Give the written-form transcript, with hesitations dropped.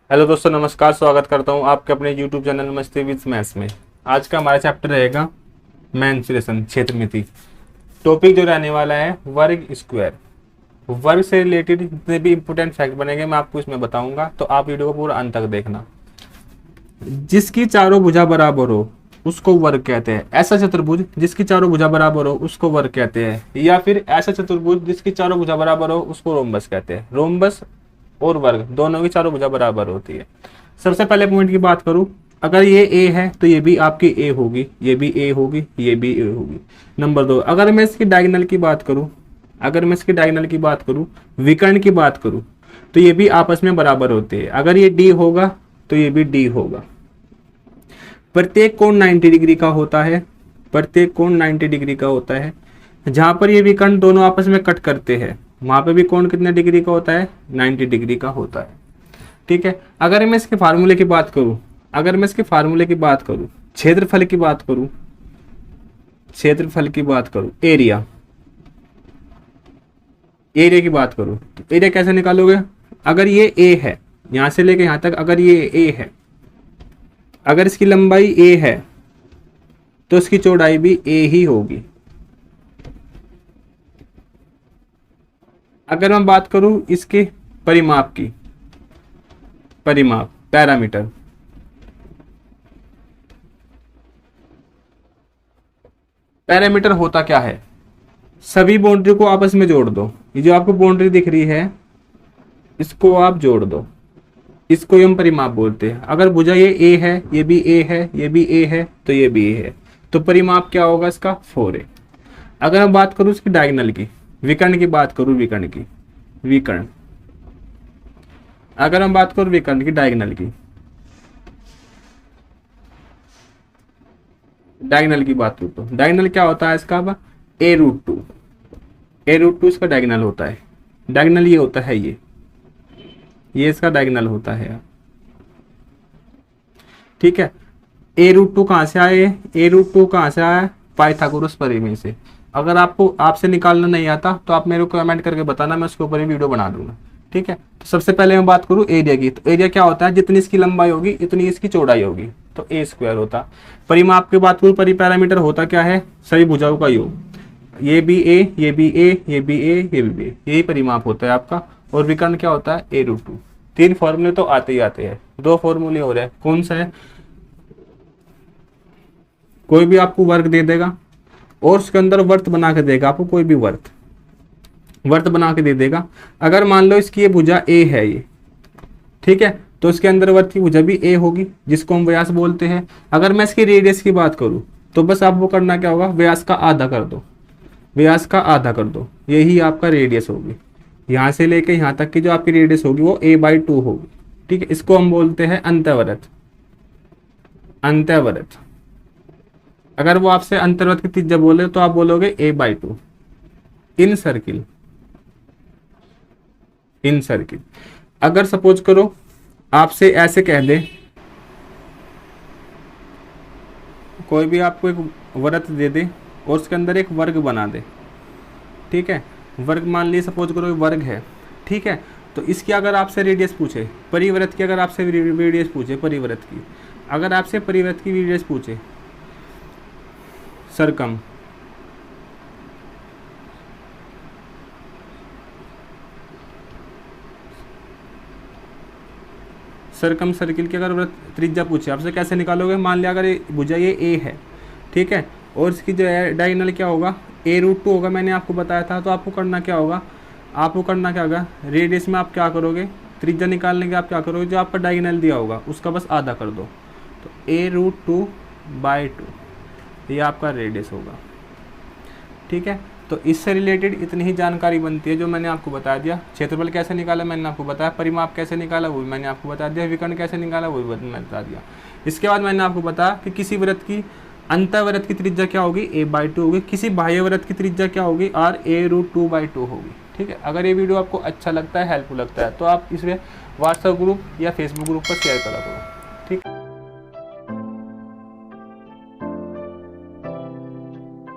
Hello दोस्तों, नमस्कार। स्वागत करता हूं आपके अपने YouTube चैनल मस्ती विद मैथ्स में। आज का हमारा चैप्टर रहेगा मेंसुरेशन, क्षेत्रमिति। टॉपिक जो रहने वाला है वर्ग स्क्वायर। वर्ग से रिलेटेड जितने भी इंपोर्टेंट फैक्ट बनेंगे मैं आपको इसमें बताऊंगा, तो आप वीडियो को पूरा अंत तक देखना। जिसकी चारों भुजा बराबर हो उसको वर्ग कहते हैं। ऐसा चतुर्भुज जिसकी चारों भुजा बराबर हो उसको वर्ग कहते हैं, या फिर ऐसा चतुर्भुज जिसकी चारों भुजा बराबर हो उसको रोम्बस कहते हैं। रोम्बस और वर्ग दोनों की चारों भुजा बराबर होती है। सबसे पहले पॉइंट की बात करूं, अगर ये ए है तो ये भी आपकी ए होगी, ये भी ए होगी, ये भी ए होगी। नंबर 2, अगर मैं इसकी डायगोनल की बात करूं, विकर्ण की बात करूं, तो ये भी आपस में बराबर होते हैं। अगर ये डी होगा तो ये भी डी होगा। प्रत्येक कोण 90 डिग्री का होता है। जहां पर ये विकर्ण दोनों आपस में कट करते हैं वहां पे भी कोण कितने डिग्री का होता है? 90 डिग्री का होता है। ठीक है। अगर मैं इसके फार्मूले की बात करूं, क्षेत्रफल की बात करूं, एरिया की बात करूं, तो एरिया कैसे निकालोगे? अगर ये ए है, यहां से लेके यहां तक अगर ये ए है, अगर इसकी लंबाई ए है तो इसकी चौड़ाई भी ए ही होगी। अगर मैं बात करूं इसके परिमाप की, पैरामीटर, होता क्या है? सभी बाउंड्री को आपस में जोड़ दो। ये जो आपको बाउंड्री दिख रही है इसको आप जोड़ दो, इसको हम परिमाप बोलते हैं। अगर भुजा ये ए है, ये भी ए है, ये भी ए है, तो ये भी ए है, तो परिमाप क्या होगा इसका? 4a। अगर मैं बात करूं इसकी डायगोनल की, विकर्ण की बात करूं, अगर हम बात करूं विकर्ण की डायगोनल की बात करूं तो डायगोनल क्या होता है इसका? अब a√2 इसका डायगोनल होता है। डायगोनल ये होता है, ये इसका डायगोनल होता है। ठीक है। a√2 कहां से आए? पाइथागोरस प्रमेय से। अगर आपसे निकालना नहीं आता तो आप मेरे को कमेंट करके बताना, मैं उसके ऊपर ही वीडियो बना दूंगा। ठीक है। तो सबसे पहले मैं बात करूं एरिया की, तो एरिया क्या होता है? जितनी इसकी लंबाई होगी इतनी इसकी चौड़ाई होगी, तो ए स्क्वायर होता। परिमाप की बात करूं, पैरामीटर होता क्या है? सभी भुजाओं का योग। ये भी ए, ये भी ए, ये भी ए, ये भी ए, यही परिमाप होता है आपका। और विकर्ण क्या होता है? a√2। 3 फॉर्मूले तो आते ही आते हैं। 2 फॉर्मूले हो रहे हैं, कौन सा है? कोई भी आपको वर्ग दे देगा और उसके अंदर वर्त बना के देगा आपको, कोई भी वर्त बना के दे देगा। अगर मान लो इसकी ये भुजा ए है, ये ठीक है, तो इसके अंदर वर्त की भुजा भी ए होगी, जिसको हम व्यास बोलते हैं। अगर मैं इसकी रेडियस की बात करूं तो बस आप वो करना क्या होगा? व्यास का आधा कर दो, यही आपका रेडियस होगी। यहां से लेके यहां तक की जो आपकी रेडियस होगी वो a/2 होगी। ठीक है। इसको हम बोलते हैं अंतःवृत्त। अगर वो आपसे अंतर्वृत्त की त्रिज्या बोले तो आप बोलोगे a/2 इन सर्किल। अगर सपोज करो आपसे ऐसे कह दे, कोई भी आपको एक वृत्त दे दे और उसके अंदर एक वर्ग बना दे। ठीक है। वर्ग मान लीजिए सपोज करो वर्ग है। ठीक है। तो इसकी अगर आपसे रेडियस पूछे, परिवृत्त की अगर आपसे रेडियस पूछे, अगर आपसे परिवृत्त की रेडियस पूछे, सर्कम सर्किल की अगर वृत्त त्रिज्या पूछे आपसे, कैसे निकालोगे? मान लिया अगर भुजा ये ए है, ठीक है, और इसकी जो है डायगोनल क्या होगा? a√2 होगा, मैंने आपको बताया था। तो आपको करना क्या होगा? रेडियस में आप क्या करोगे? त्रिज्या निकालने के आप क्या करोगे? जो आपका डायगोनल दिया होगा उसका बस आधा कर दो, तो a√2/2 ये आपका रेडियस होगा। ठीक है। तो इससे रिलेटेड इतनी ही जानकारी बनती है जो मैंने आपको बता दिया। क्षेत्रफल कैसे निकाला मैंने आपको बताया, परिमाप कैसे निकाला वो भी मैंने आपको बता दिया, विकर्ण कैसे निकाला वो भी मैंने बता दिया। इसके बाद मैंने आपको बताया कि किसी वृत्त की अंतःवृत्त की त्रिज्या क्या होगी? a/2 होगी। किसी बाह्य वृत्त की त्रिज्या क्या होगी? a√2/2 होगी। ठीक है। अगर ये वीडियो आपको अच्छा लगता है, हेल्पफुल लगता है, तो आप इसे व्हाट्सएप ग्रुप या फेसबुक ग्रुप पर शेयर करा करो।